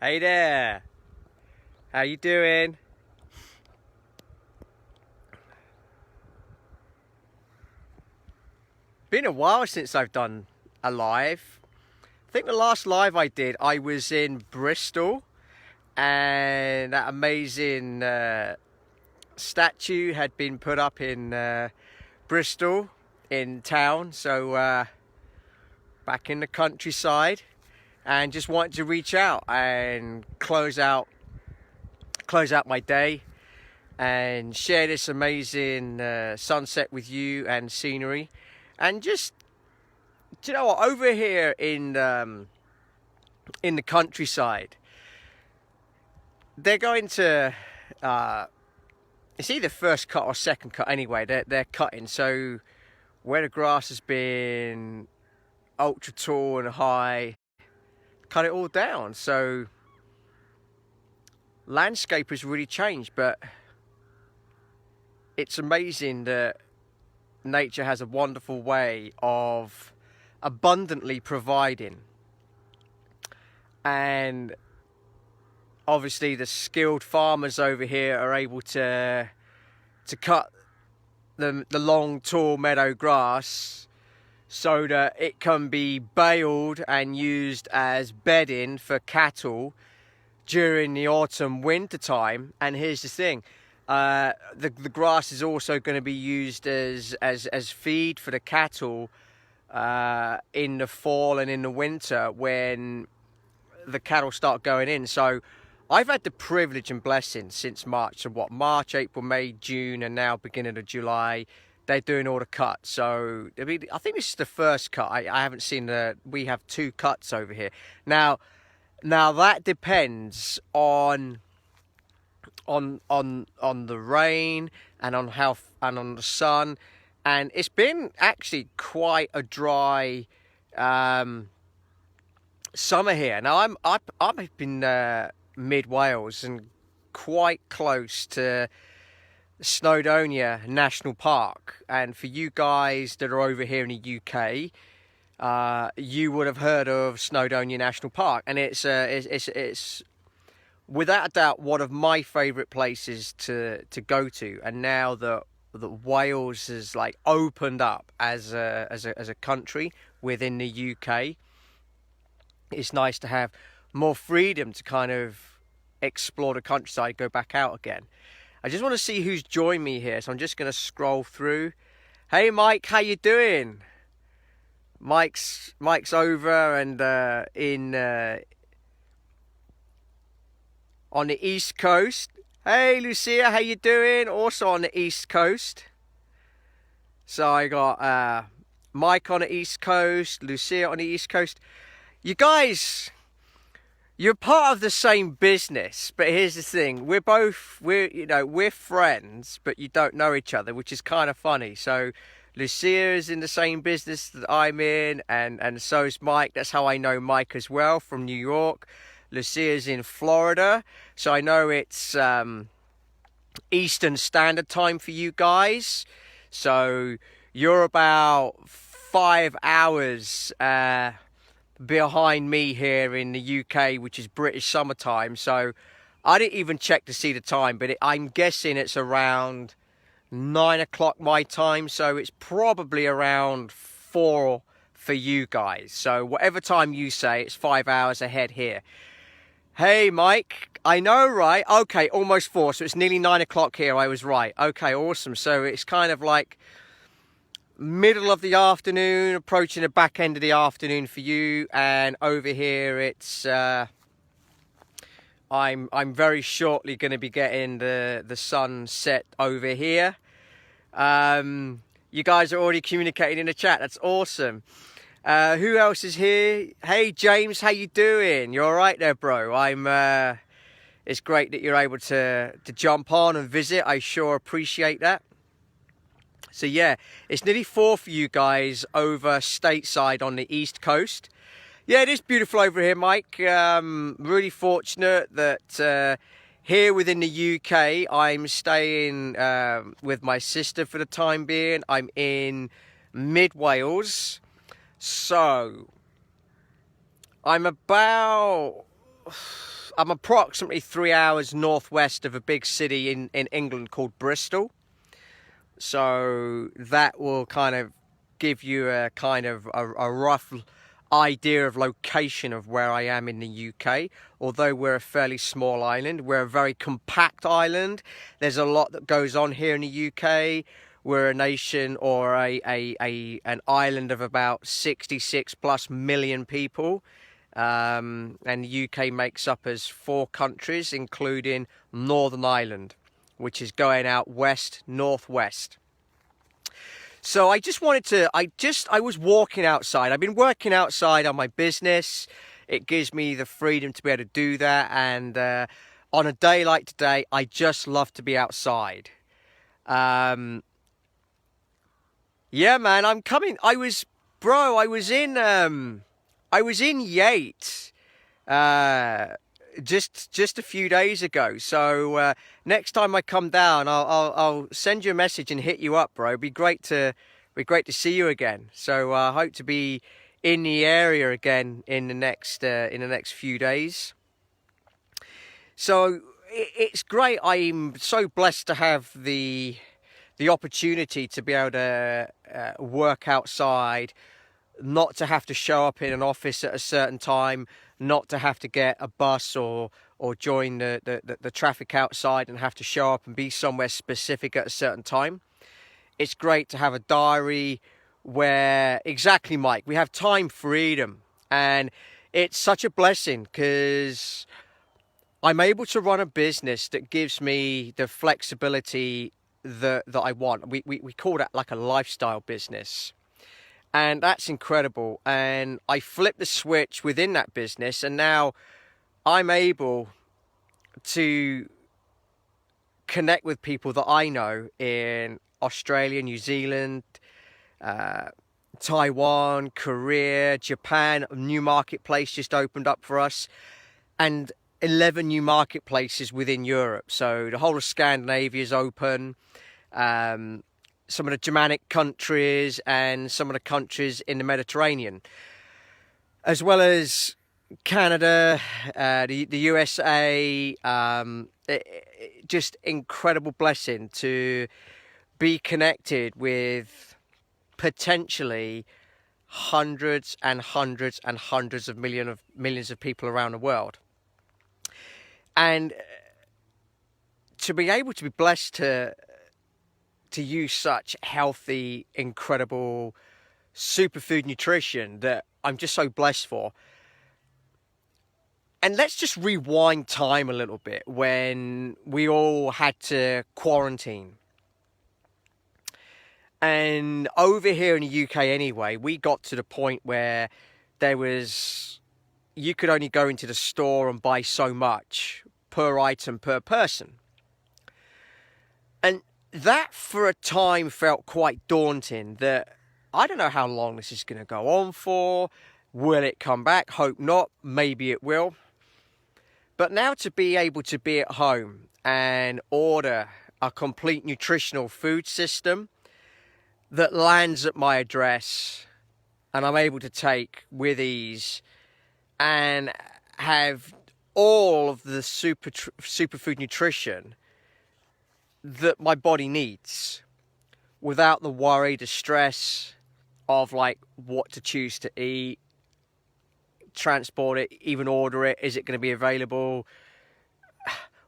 Hey there, how you doing? Been a while since I've done a live. I think the last live I did, I was in Bristol, and that amazing statue had been put up in Bristol in town, so back in the countryside, and just wanted to reach out and close out my day and share this amazing sunset with you and scenery. And just, you know what, over here in the countryside, they're going to it's either first cut or second cut anyway. They're cutting, so where the grass has been ultra tall and high, cut it all down. So landscape has really changed, but it's amazing that nature has a wonderful way of abundantly providing. And obviously the skilled farmers over here are able to cut the long tall meadow grass so that it can be baled and used as bedding for cattle during the autumn winter time. And here's the thing, the grass is also going to be used as feed for the cattle in the fall and in the winter when the cattle start going in. So I've had the privilege and blessing since March, and March, April, May, June, and now beginning of July, they're doing all the cuts. So I mean, I think this is the first cut. I haven't seen we have 2 cuts over here. Now that depends on the rain and on the sun, and it's been actually quite a dry summer here. Now I've been mid Wales and quite close to Snowdonia National Park, and for you guys that are over here in the UK, you would have heard of Snowdonia National Park, and it's without a doubt one of my favourite places to go to. And now that Wales has like opened up as a country within the UK, it's nice to have more freedom to kind of explore the countryside, go back out again. I just want to see who's joined me here, so I'm just going to scroll through. Hey Mike, how you doing? Mike's over and on the East Coast. Hey Lucia, how you doing? Also on the East Coast. So I got Mike on the East Coast, Lucia on the East Coast. You guys, you're part of the same business, but here's the thing: we're friends, but you don't know each other, which is kind of funny. So Lucia is in the same business that I'm in, and so is Mike. That's how I know Mike as well, from New York. Lucia's in Florida, so I know it's Eastern Standard Time for you guys. So you're about 5 hours behind me here in the UK, which is British summertime. So I didn't even check to see the time, but I'm guessing it's around 9 o'clock my time, so it's probably around 4 for you guys. So whatever time you say, it's 5 hours ahead here. Hey Mike, I know, right? Okay, almost 4, so it's nearly 9 o'clock here. I was right. Okay, awesome. So it's kind of like middle of the afternoon, approaching the back end of the afternoon for you, and over here it's I'm very shortly going to be getting the sunset over here. You guys are already communicating in the chat. That's awesome. Who else is here? Hey James, how you doing? You all right there, bro? It's great that you're able to jump on and visit. I sure appreciate that. So yeah, it's nearly 4 for you guys over stateside on the East Coast. Yeah, it is beautiful over here, Mike. Really fortunate that here within the UK, I'm staying with my sister for the time being. I'm in mid Wales. So I'm about I'm approximately 3 hours northwest of a big city in England called Bristol. So that will kind of give you a kind of a rough idea of location of where I am in the UK. Although we're a fairly small island, we're a very compact island. There's a lot that goes on here in the UK. We're a nation or an island of about 66 plus million people. And the UK makes up as 4 countries, including Northern Ireland, which is going out west, northwest. So I just wanted to, I was walking outside. I've been working outside on my business. It gives me the freedom to be able to do that. And on a day like today, I just love to be outside. Yeah, man, I'm coming. I was in Yates just a few days ago. So next time I come down, I'll send you a message and hit you up, bro. It'd be great to see you again. So I hope to be in the area again in the next few days. So it's great. I'm so blessed to have the opportunity to be able to work outside, not to have to show up in an office at a certain time, not to have to get a bus or join the traffic outside and have to show up and be somewhere specific at a certain time. It's great to have a diary where, exactly, Mike, we have time freedom. And it's such a blessing because I'm able to run a business that gives me the flexibility that I want. We call that like a lifestyle business. And that's incredible. And I flipped the switch within that business, and now I'm able to connect with people that I know in Australia, New Zealand, Taiwan, Korea, Japan. A new marketplace just opened up for us, and 11 new marketplaces within Europe. So the whole of Scandinavia is open. Some of the Germanic countries and some of the countries in the Mediterranean, as well as Canada, the USA. Just incredible blessing to be connected with potentially hundreds and hundreds and hundreds of millions of people around the world. And to be able to be blessed to use such healthy, incredible superfood nutrition that I'm just so blessed for. And let's just rewind time a little bit when we all had to quarantine. And over here in the UK anyway, we got to the point where you could only go into the store and buy so much per item per person. And that for a time felt quite daunting, that I don't know how long this is going to go on for. Will it come back? Hope not. Maybe it will. But now to be able to be at home and order a complete nutritional food system that lands at my address and I'm able to take with ease and have all of the superfood nutrition that my body needs without the worry, the stress of like what to choose to eat, transport it, even order it. Is it going to be available?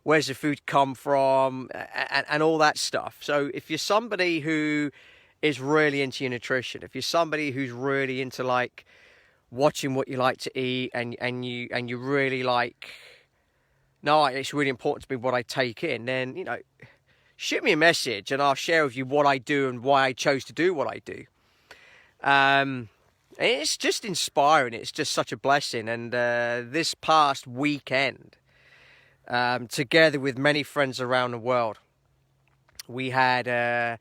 Where's the food come from? And all that stuff. So if you're somebody who is really into your nutrition, if you're somebody who's really into like watching what you like to eat and you really like, no, it's really important to me what I take in, then, you know, shoot me a message and I'll share with you what I do and why I chose to do what I do. It's just inspiring. It's just such a blessing. And this past weekend, together with many friends around the world, we had a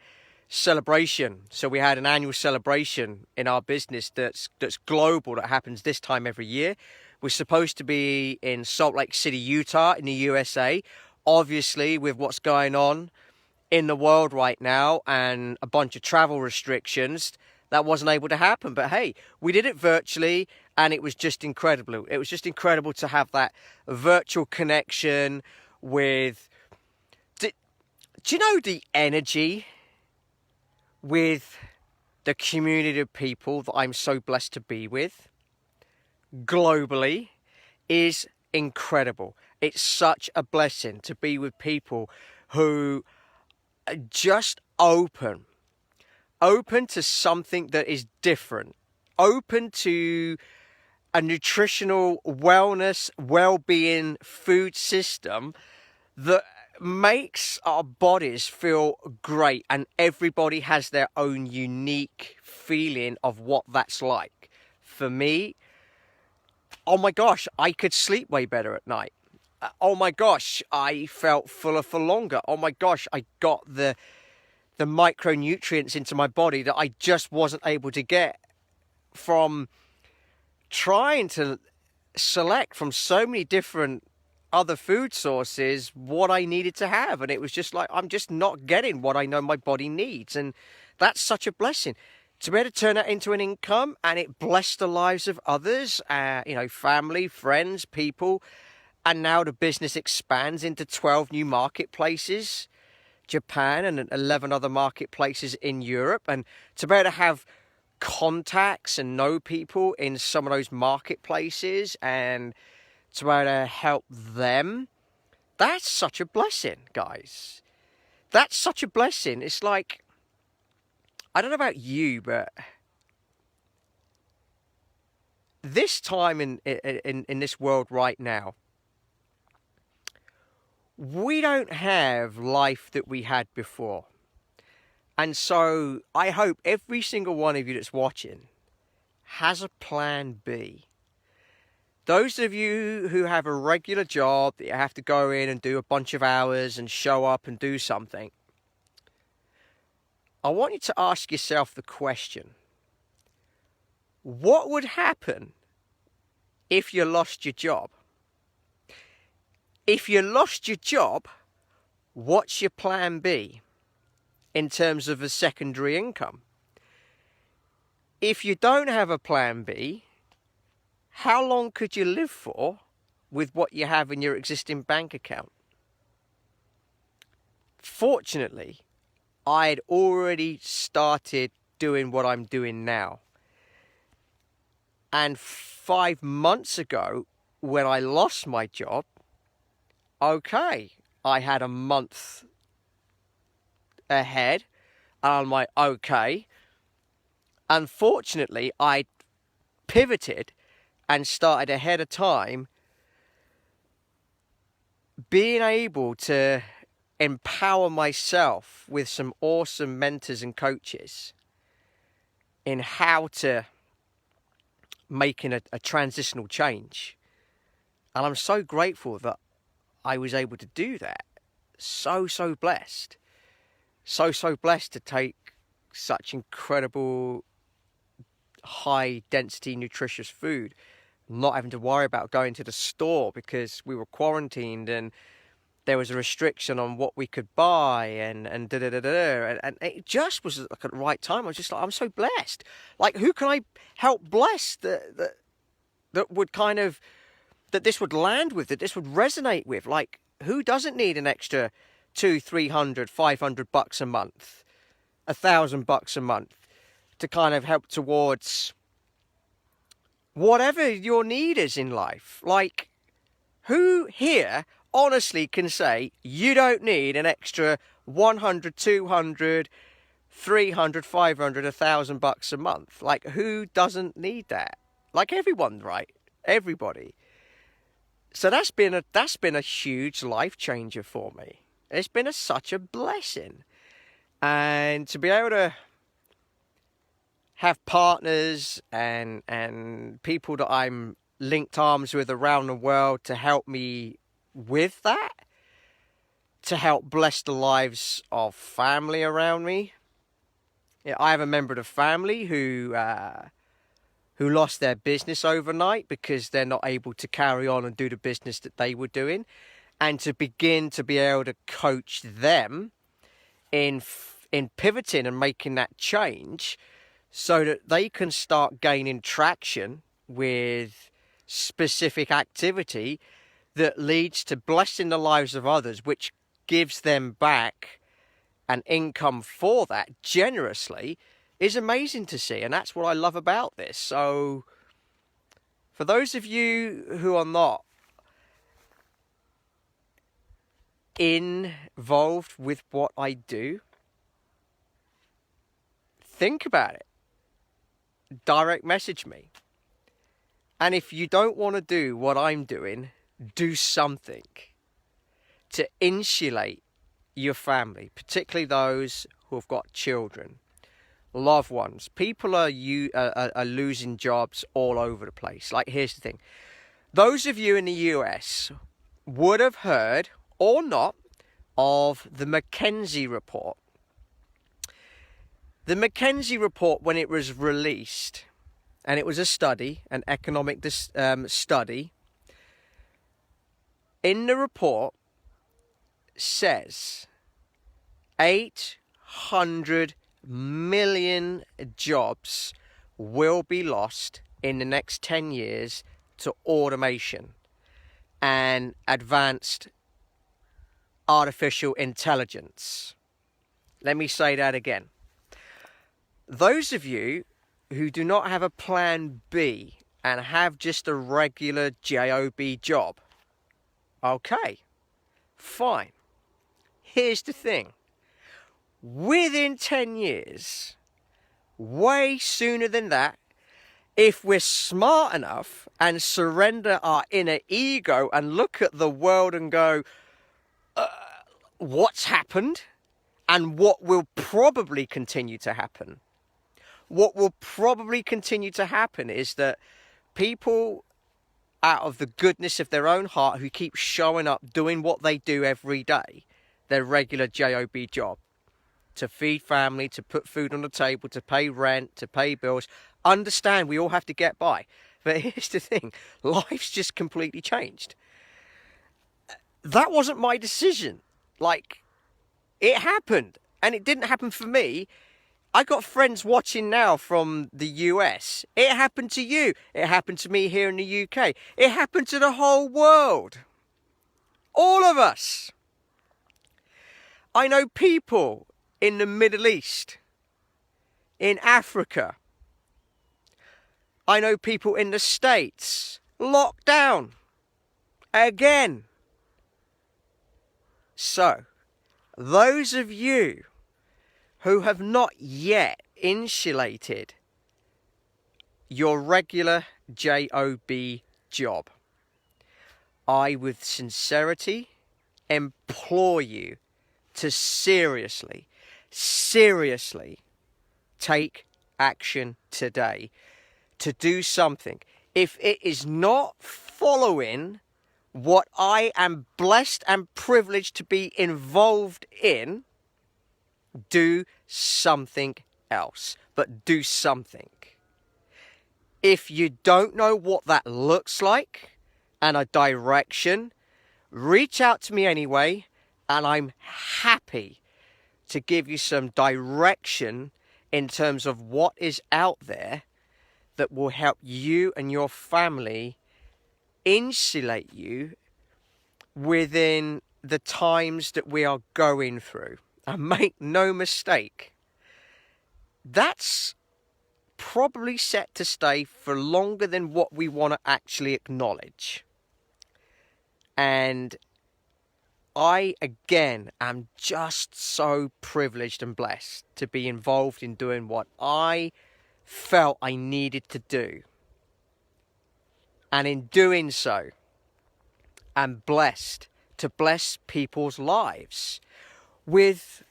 celebration. So we had an annual celebration in our business that's global, that happens this time every year. We're supposed to be in Salt Lake City, Utah, in the USA. Obviously, with what's going on in the world right now and a bunch of travel restrictions, that wasn't able to happen. But hey, we did it virtually And it was just incredible. It was just incredible to have that virtual connection with... Do you know the energy with the community of people that I'm so blessed to be with globally is incredible. It's such a blessing to be with people who are just open to something that is different, open to a nutritional wellness, well-being food system that makes our bodies feel great, and everybody has their own unique feeling of what that's like. For me, oh my gosh, I could sleep way better at night. Oh my gosh, I felt fuller for longer. Oh my gosh, I got the micronutrients into my body that I just wasn't able to get from trying to select from so many different other food sources what I needed to have. And it was just like, I'm just not getting what I know my body needs. And that's such a blessing to be able to turn that into an income, and it blessed the lives of others, family, friends, people. And now the business expands into 12 new marketplaces, Japan, and 11 other marketplaces in Europe. And to be able to have contacts and know people in some of those marketplaces and to be able to help them, that's such a blessing, guys. That's such a blessing. It's like, I don't know about you, but this time in this world right now, we don't have life that we had before. And so I hope every single one of you that's watching has a plan B. Those of you who have a regular job that you have to go in and do a bunch of hours and show up and do something, I want you to ask yourself the question, what would happen if you lost your job? If you lost your job, what's your plan B in terms of a secondary income? If you don't have a plan B, how long could you live for with what you have in your existing bank account? Fortunately, I'd already started doing what I'm doing now. And 5 months ago, when I lost my job, okay, I had a month ahead, and I'm like, okay. Unfortunately, I pivoted and started ahead of time, being able to empower myself with some awesome mentors and coaches in how to making a transitional change. And I'm so grateful that I was able to do that. So blessed. So blessed to take such incredible, high density, nutritious food, not having to worry about going to the store because we were quarantined and there was a restriction on what we could buy and and it just was like at the right time. I was just like, I'm so blessed. Like, who can I help bless that would kind of, that this would land with, that this would resonate with? Like, who doesn't need an extra $200, $300, $500 a month, $1,000 a month to kind of help towards whatever your need is in life? Like, who here honestly can say you don't need an extra $100, $200, $300, $500, $1,000 a month? Like, who doesn't need that? Like, everyone, right? Everybody. So that's been a huge life changer for me. It's been such a blessing. And to be able to have partners and people that I'm linked arms with around the world to help me with that, to help bless the lives of family around me. Yeah, I have a member of the family who lost their business overnight because they're not able to carry on and do the business that they were doing, and to begin to be able to coach them in pivoting and making that change so that they can start gaining traction with specific activity that leads to blessing the lives of others, which gives them back an income for that generously, is amazing to see. And that's what I love about this. So for those of you who are not involved with what I do, think about it. Direct message me. And if you don't want to do what I'm doing, do something to insulate your family, particularly those who have got children, loved ones. People are losing jobs all over the place. Like, here's the thing. Those of you in the US would have heard, or not, of the McKinsey report. The McKinsey report, when it was released, and it was a study, an economic study, in the report says 800 million jobs will be lost in the next 10 years to automation and advanced artificial intelligence. Let me say that again. Those of you who do not have a plan B and have just a regular job job, okay, fine. Here's the thing. Within 10 years, way sooner than that, if we're smart enough and surrender our inner ego and look at the world and go, what's happened and what will probably continue to happen? What will probably continue to happen is that people, out of the goodness of their own heart, who keep showing up, doing what they do every day, their regular job job, to feed family, to put food on the table, to pay rent, to pay bills, understand we all have to get by. But here's the thing, life's just completely changed. That wasn't my decision. Like, it happened, and it didn't happen for me. I got friends watching now from the US. It happened to you. It happened to me here in the UK. It happened to the whole world. All of us. I know people in the Middle East, in Africa. I know people in the States, locked down again. So, those of you who have not yet insulated your regular job job, I with sincerity implore you to seriously take action today to do something. If it is not following what I am blessed and privileged to be involved in, do something else, but do something. If you don't know what that looks like and a direction, reach out to me anyway, and I'm happy to give you some direction in terms of what is out there that will help you and your family insulate you within the times that we are going through. And make no mistake, that's probably set to stay for longer than what we want to actually acknowledge. And I, again, am just so privileged and blessed to be involved in doing what I felt I needed to do. And in doing so, I'm blessed to bless people's lives with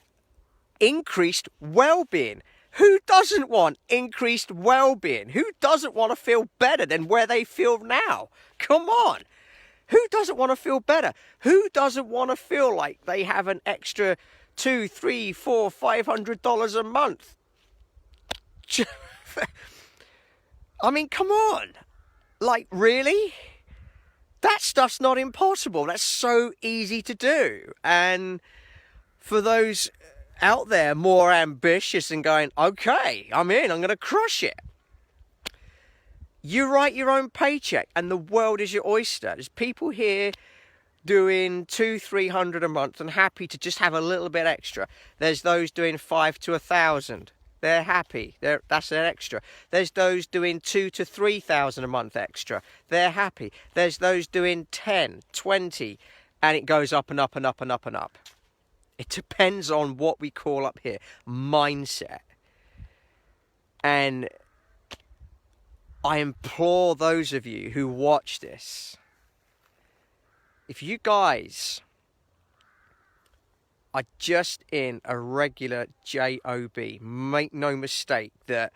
increased well-being. Who doesn't want increased well-being? Who doesn't want to feel better than where they feel now? Come on. Who doesn't want to feel better? Who doesn't want to feel like they have an extra $200, $300, $400, $500 a month? I mean, come on. Like, really? That stuff's not impossible. That's so easy to do. And for those out there more ambitious and going, okay, I'm in, I'm going to crush it. You write your own paycheck and the world is your oyster. There's people here doing 200-300 a month and happy to just have a little bit extra. There's those doing 5 to 1,000. They're happy. That's their extra. There's those doing 2 to 3,000 a month extra. They're happy. There's those doing 10, 20, and it goes up and up and up and up and up. It depends on what we call up here mindset. And I implore those of you who watch this, if you guys are just in a regular job, make no mistake that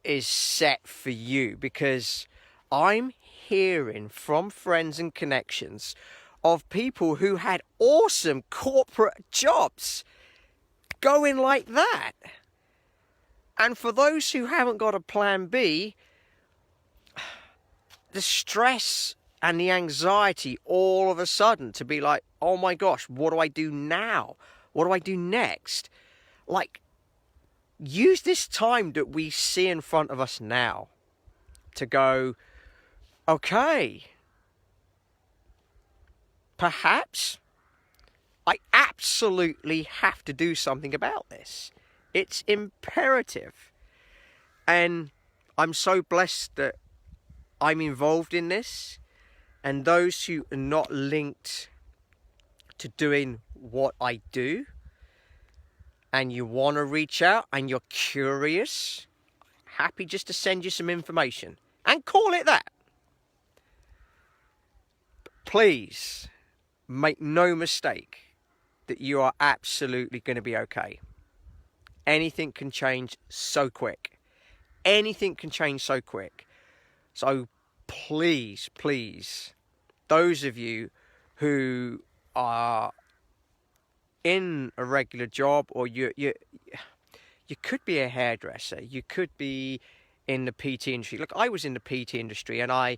is set for you, because I'm hearing from friends and connections of people who had awesome corporate jobs going like that. And for those who haven't got a plan B, the stress and the anxiety all of a sudden to be like, oh my gosh, what do I do now? What do I do next? Like, use this time that we see in front of us now to go, okay, perhaps I absolutely have to do something about this. It's imperative. And I'm so blessed that I'm involved in this. And those who are not linked to doing what I do, and you want to reach out and you're curious, happy just to send you some information and call it that. Please make no mistake that you are absolutely going to be okay. Anything can change so quick. Anything can change so quick. So please, please, those of you who are in a regular job, or you could be a hairdresser, you could be in the PT industry. Look, I was in the PT industry, and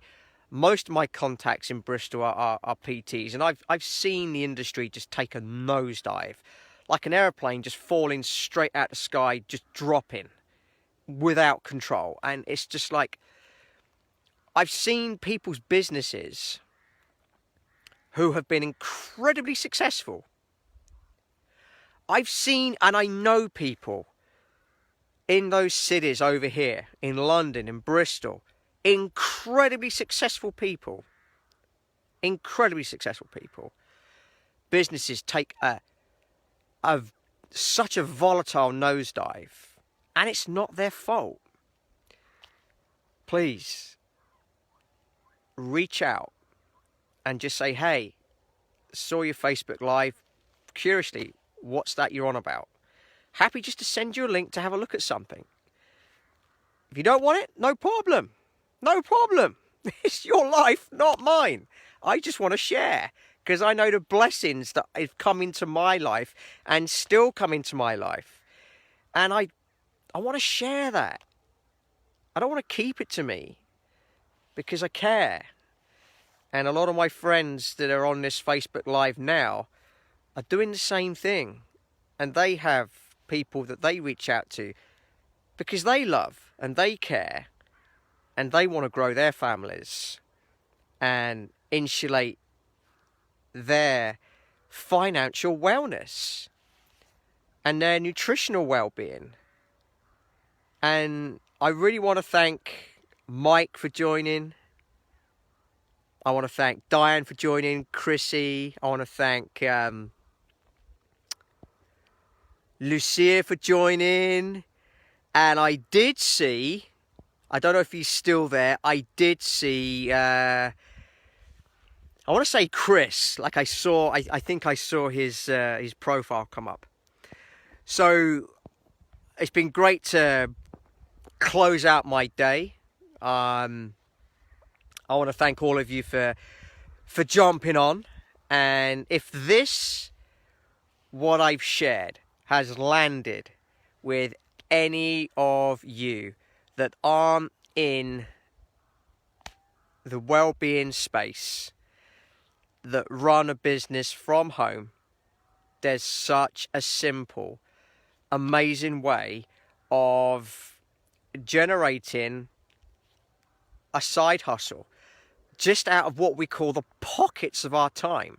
most of my contacts in Bristol are PTs, and I've seen the industry just take a nosedive, like an airplane just falling straight out the sky, just dropping without control. And it's just like, I've seen people's businesses who have been incredibly successful. I've seen and I know people in those cities over here, in London, in Bristol, incredibly successful people. Incredibly successful people. Businesses take such a volatile nosedive, and it's not their fault. Please, reach out and just say, hey, saw your Facebook Live. Curiously, what's that you're on about? Happy just to send you a link to have a look at something. If you don't want it, no problem. No problem. It's your life, not mine. I just want to share, because I know the blessings that have come into my life and still come into my life. And I want to share that. I don't want to keep it to me, because I care. And a lot of my friends that are on this Facebook Live now are doing the same thing. And they have people that they reach out to because they love and they care and they want to grow their families and insulate their financial wellness and their nutritional well-being. And I really want to thank Mike for joining. I want to thank Diane for joining, Chrissy. I want to thank Lucia for joining. And I did see, I don't know if he's still there, I did see, I want to say Chris, like I think I saw his profile come up. So it's been great to close out my day. I want to thank all of you for jumping on. And if what I've shared has landed with any of you that aren't in the well-being space, that run a business from home, there's such a simple, amazing way of generating a side hustle, just out of what we call the pockets of our time.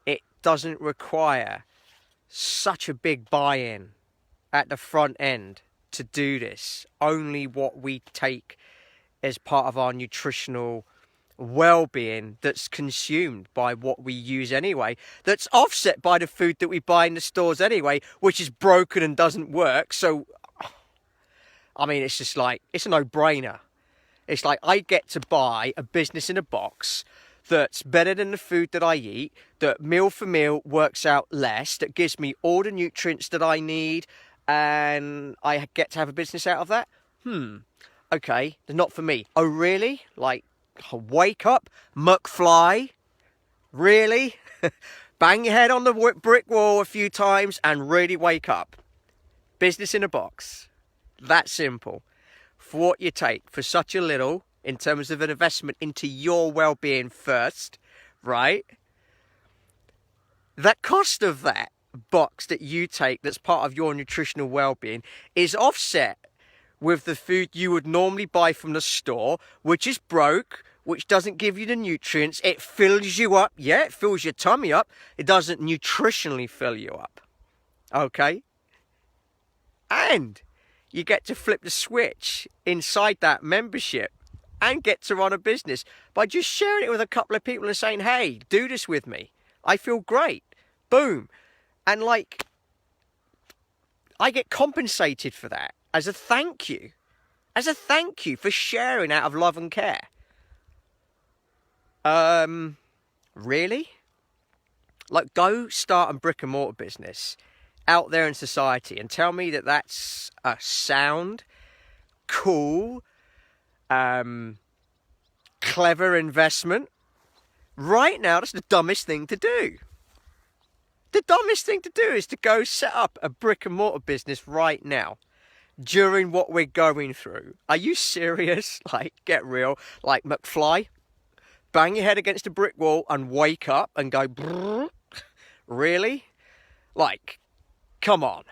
It doesn't require such a big buy-in at the front end to do this. Only what we take as part of our nutritional well-being that's consumed by what we use anyway, that's offset by the food that we buy in the stores anyway, which is broken and doesn't work. So, I mean, it's just like, it's a no-brainer. It's like I get to buy a business in a box that's better than the food that I eat, that meal for meal works out less, that gives me all the nutrients that I need, and I get to have a business out of that? Okay, not for me. Oh, really? Like, wake up, McFly? Really? Bang your head on the brick wall a few times and really wake up. Business in a box. That simple. For what you take for such a little, in terms of an investment into your well-being first, right? That cost of that box that you take that's part of your nutritional well-being is offset with the food you would normally buy from the store, which is broke, which doesn't give you the nutrients. It fills you up. Yeah, it fills your tummy up. It doesn't nutritionally fill you up. Okay? And you get to flip the switch inside that membership and get to run a business by just sharing it with a couple of people and saying, hey, do this with me. I feel great. Boom. And like, I get compensated for that as a thank you. As a thank you for sharing out of love and care. Really? Like, go start a brick and mortar business out there in society and tell me that that's a sound, cool, clever investment. Right now, that's the dumbest thing to do. The dumbest thing to do is to go set up a brick and mortar business right now during what we're going through. Are you serious? Like, get real. Like McFly, bang your head against a brick wall and wake up and go, brrr. Really? Like, come on.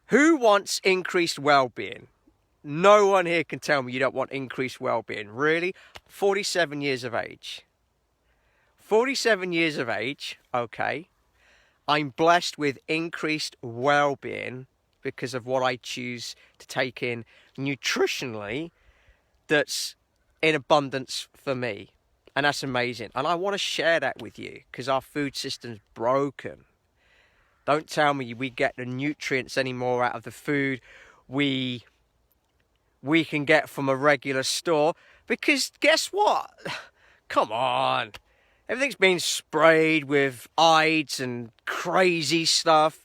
Who wants increased well-being? No one here can tell me you don't want increased well-being. Really? 47 years of age. 47 years of age, okay. I'm blessed with increased well-being because of what I choose to take in nutritionally that's in abundance for me. And that's amazing. And I want to share that with you because our food system's broken. Don't tell me we get the nutrients anymore out of the food we can get from a regular store. Because guess what? Come on. Everything's been sprayed with ides and crazy stuff.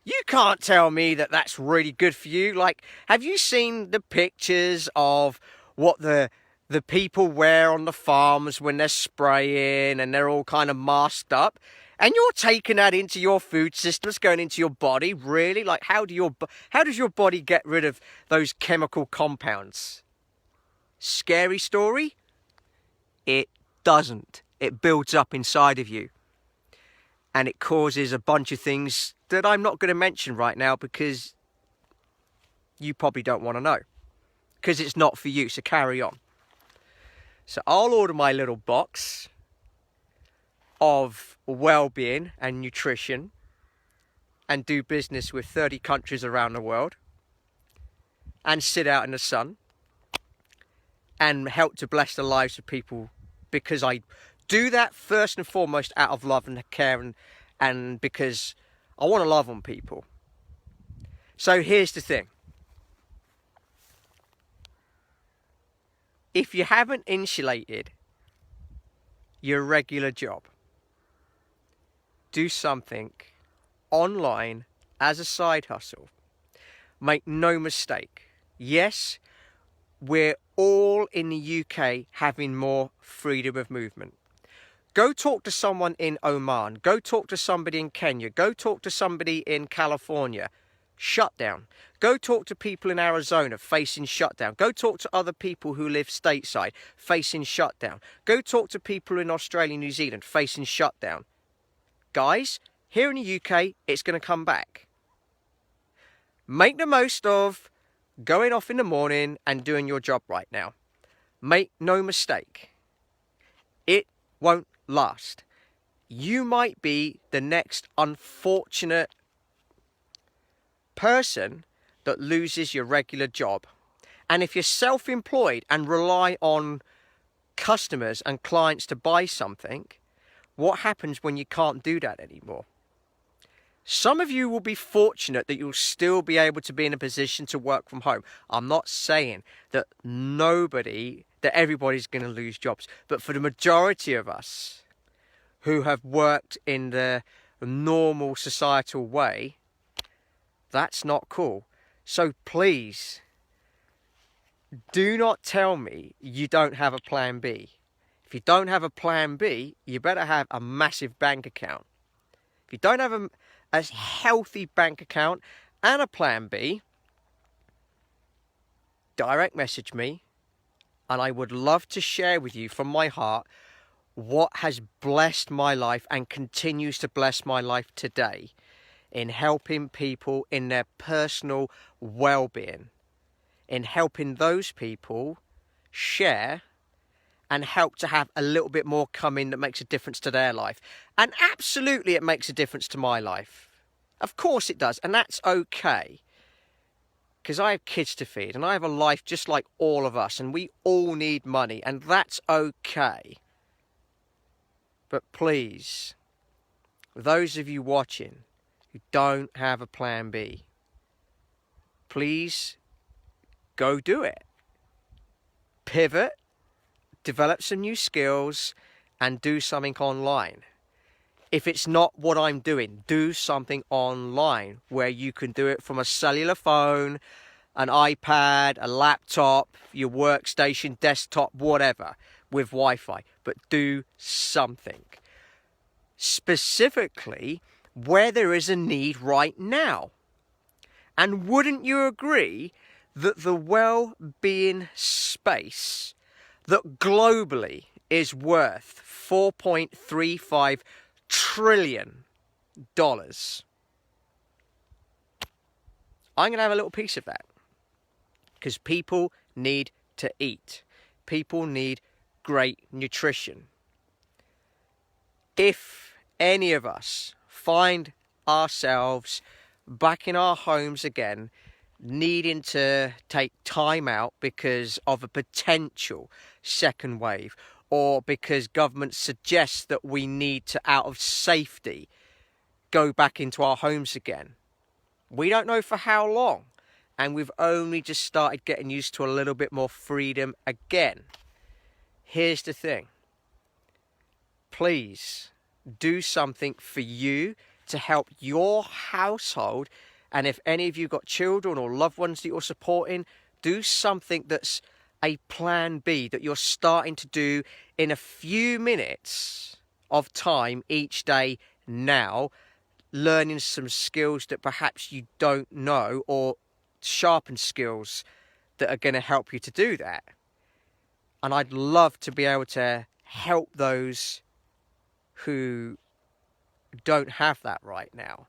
You can't tell me that that's really good for you. Like, have you seen the pictures of what the people wear on the farms when they're spraying and they're all kind of masked up? And you're taking that into your food system, it's going into your body, really? Like, how does your body get rid of those chemical compounds? Scary story? It doesn't. It builds up inside of you. And it causes a bunch of things that I'm not going to mention right now because you probably don't want to know. Because it's not for you, so carry on. So I'll order my little box of well-being and nutrition and do business with 30 countries around the world and sit out in the sun and help to bless the lives of people because I do that first and foremost out of love and care and because I want to love on people. So here's the thing. If you haven't insulated your regular job, do something online as a side hustle. Make no mistake. Yes, we're all in the UK having more freedom of movement. Go talk to someone in Oman. Go talk to somebody in Kenya. Go talk to somebody in California. Shutdown. Go talk to people in Arizona facing shutdown. Go talk to other people who live stateside facing shutdown. Go talk to people in Australia, New Zealand facing shutdown. Guys, here in the UK, it's going to come back. Make the most of going off in the morning and doing your job right now. make no mistake, it won't last. You might be the next unfortunate person that loses your regular job. And if you're self-employed and rely on customers and clients to buy something, what happens when you can't do that anymore? Some of you will be fortunate that you'll still be able to be in a position to work from home. I'm not saying that everybody's going to lose jobs, but for the majority of us who have worked in the normal societal way, that's not cool. So please, do not tell me you don't have a plan B. If you don't have a plan B, you better have a massive bank account. If you don't have a healthy bank account and a plan B, direct message me, and I would love to share with you from my heart what has blessed my life and continues to bless my life today in helping people in their personal well-being, in helping those people share and help to have a little bit more come in that makes a difference to their life. And absolutely it makes a difference to my life. Of course it does, and that's okay. Because I have kids to feed, and I have a life just like all of us, and we all need money, and that's okay. But please, those of you watching who don't have a plan B, please go do it. Pivot, develop some new skills, and do something online. If it's not what I'm doing, do something online where you can do it from a cellular phone, an iPad, a laptop, your workstation, desktop, whatever, with Wi-Fi. But do something. Specifically where there is a need right now. And wouldn't you agree that the well-being space that globally is worth $4.35 trillion, I'm going to have a little piece of that, because people need to eat. People need great nutrition. If any of us find ourselves back in our homes again, needing to take time out because of a potential second wave, or because government suggests that we need to, out of safety, go back into our homes again. We don't know for how long, and we've only just started getting used to a little bit more freedom again. Here's the thing. Please do something for you to help your household, and if any of you got children or loved ones that you're supporting, do something that's a plan B that you're starting to do in a few minutes of time each day now, learning some skills that perhaps you don't know, or sharpen skills that are going to help you to do that. And I'd love to be able to help those who don't have that right now.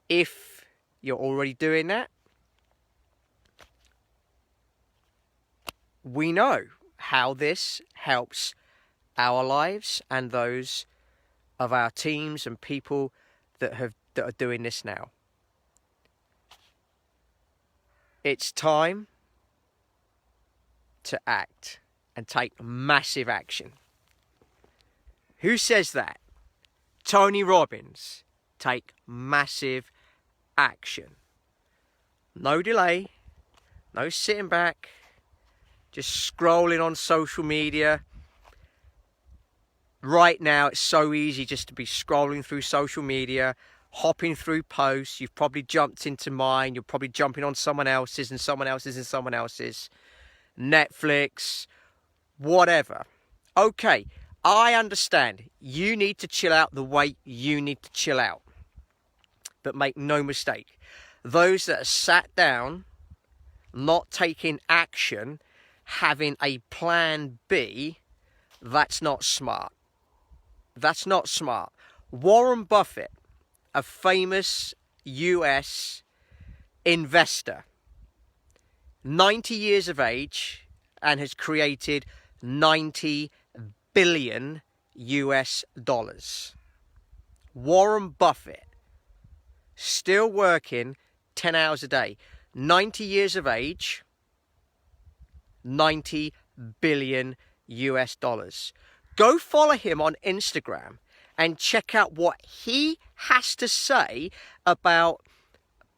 If you're already doing that, we know how this helps our lives and those of our teams and people that are doing this now. It's time to act and take massive action. Who says that? Tony Robbins. Take massive action. No delay, no sitting back, just scrolling on social media. Right now, it's so easy just to be scrolling through social media, hopping through posts. You've probably jumped into mine. You're probably jumping on someone else's and someone else's and someone else's. Netflix, whatever. Okay, I understand. You need to chill out the way you need to chill out. But make no mistake, those that are sat down, not taking action, having a plan B, that's not smart. That's not smart. Warren Buffett, a famous US investor, 90 years of age, and has created 90 billion US dollars. Warren Buffett, still working 10 hours a day, 90 years of age, 90 billion US dollars. Go follow him on Instagram and check out what he has to say about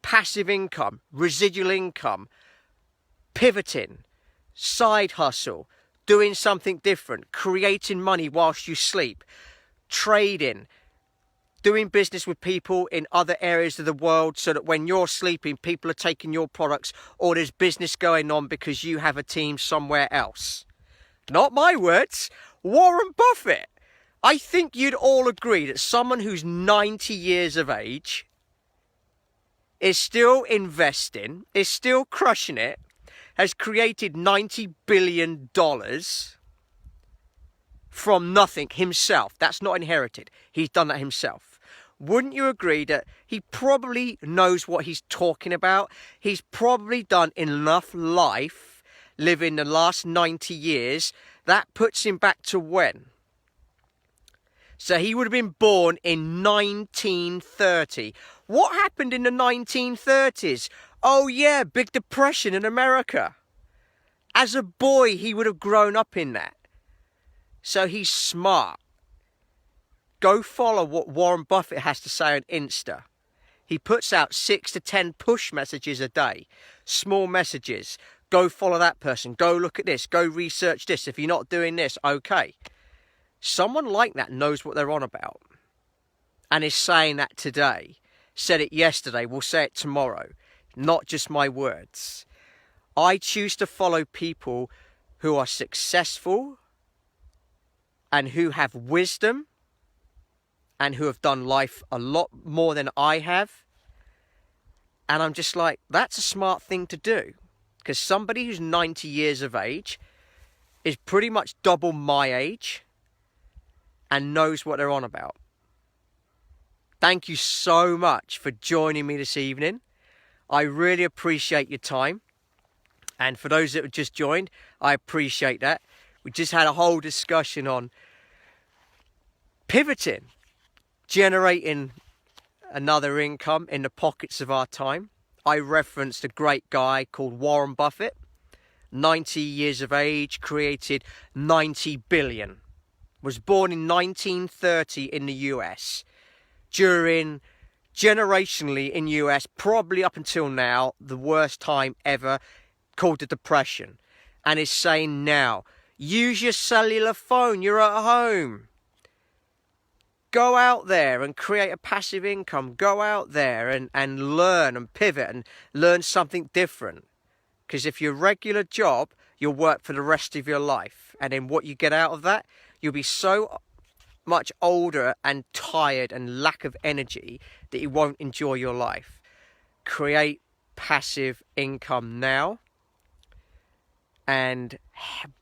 passive income, residual income, pivoting, side hustle, doing something different, creating money whilst you sleep, trading, doing business with people in other areas of the world so that when you're sleeping, people are taking your products, or there's business going on because you have a team somewhere else. Not my words, Warren Buffett. I think you'd all agree that someone who's 90 years of age is still investing, is still crushing it, has created $90 billion from nothing himself. That's not inherited. He's done that himself. Wouldn't you agree that he probably knows what he's talking about? He's probably done enough life, living the last 90 years, that puts him back to when? So he would have been born in 1930. What happened in the 1930s? Oh yeah, Big Depression in America. As a boy, he would have grown up in that. So he's smart. Go follow what Warren Buffett has to say on Insta. He puts out 6 to 10 push messages a day. Small messages. Go follow that person. Go look at this. Go research this. If you're not doing this, okay. Someone like that knows what they're on about. And is saying that today. Said it yesterday. We'll say it tomorrow. Not just my words. I choose to follow people who are successful and who have wisdom and who have done life a lot more than I have. And I'm just like, that's a smart thing to do. Because somebody who's 90 years of age is pretty much double my age and knows what they're on about. Thank you so much for joining me this evening. I really appreciate your time. And for those that have just joined, I appreciate that. We just had a whole discussion on pivoting, generating another income in the pockets of our time. I referenced a great guy called Warren Buffett, 90 years of age, created 90 billion. Was born in 1930 in the US. During, generationally in US, probably up until now, the worst time ever, called the Depression. And is saying now, use your cellular phone, you're at home. Go out there and create a passive income. Go out there and learn and pivot and learn something different. Because if your regular job, you'll work for the rest of your life. And then what you get out of that, you'll be so much older and tired and lack of energy that you won't enjoy your life. Create passive income now. And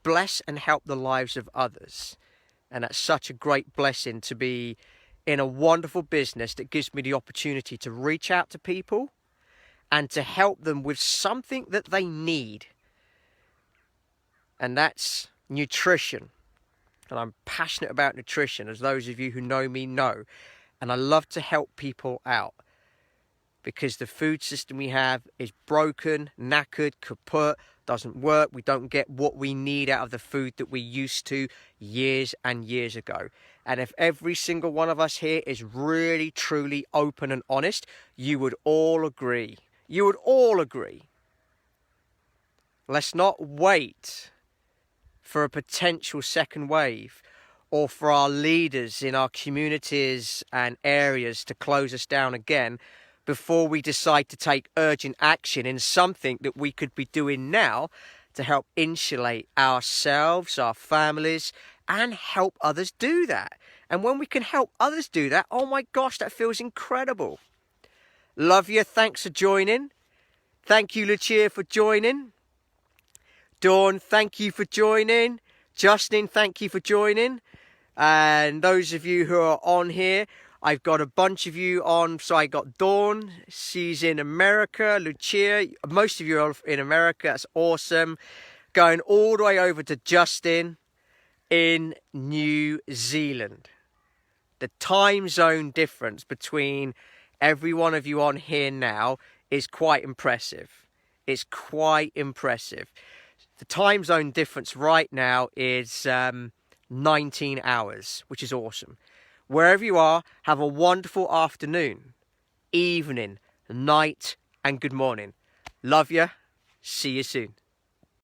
bless and help the lives of others. And that's such a great blessing to be in a wonderful business that gives me the opportunity to reach out to people and to help them with something that they need. And that's nutrition. And I'm passionate about nutrition, as those of you who know me know. And I love to help people out. Because the food system we have is broken, knackered, kaput, doesn't work. We don't get what we need out of the food that we used to years and years ago. And if every single one of us here is really, truly open and honest, you would all agree. You would all agree. Let's not wait for a potential second wave or for our leaders in our communities and areas to close us down again before we decide to take urgent action in something that we could be doing now to help insulate ourselves, our families, and help others do that. And when we can help others do that, oh my gosh, that feels incredible. Love you. Thanks for joining. Thank you, Lucia, for joining. Dawn, thank you for joining. Justin, thank you for joining. And those of you who are on here, I've got a bunch of you on. So I got Dawn, she's in America. Lucia, most of you are in America. That's awesome. going all the way over to Justin in New Zealand. The time zone difference between every one of you on here now is quite impressive. It's quite impressive. The time zone difference right now is 19 hours, which is awesome. Wherever you are, have a wonderful afternoon, evening, night, and good morning. Love ya. See you soon.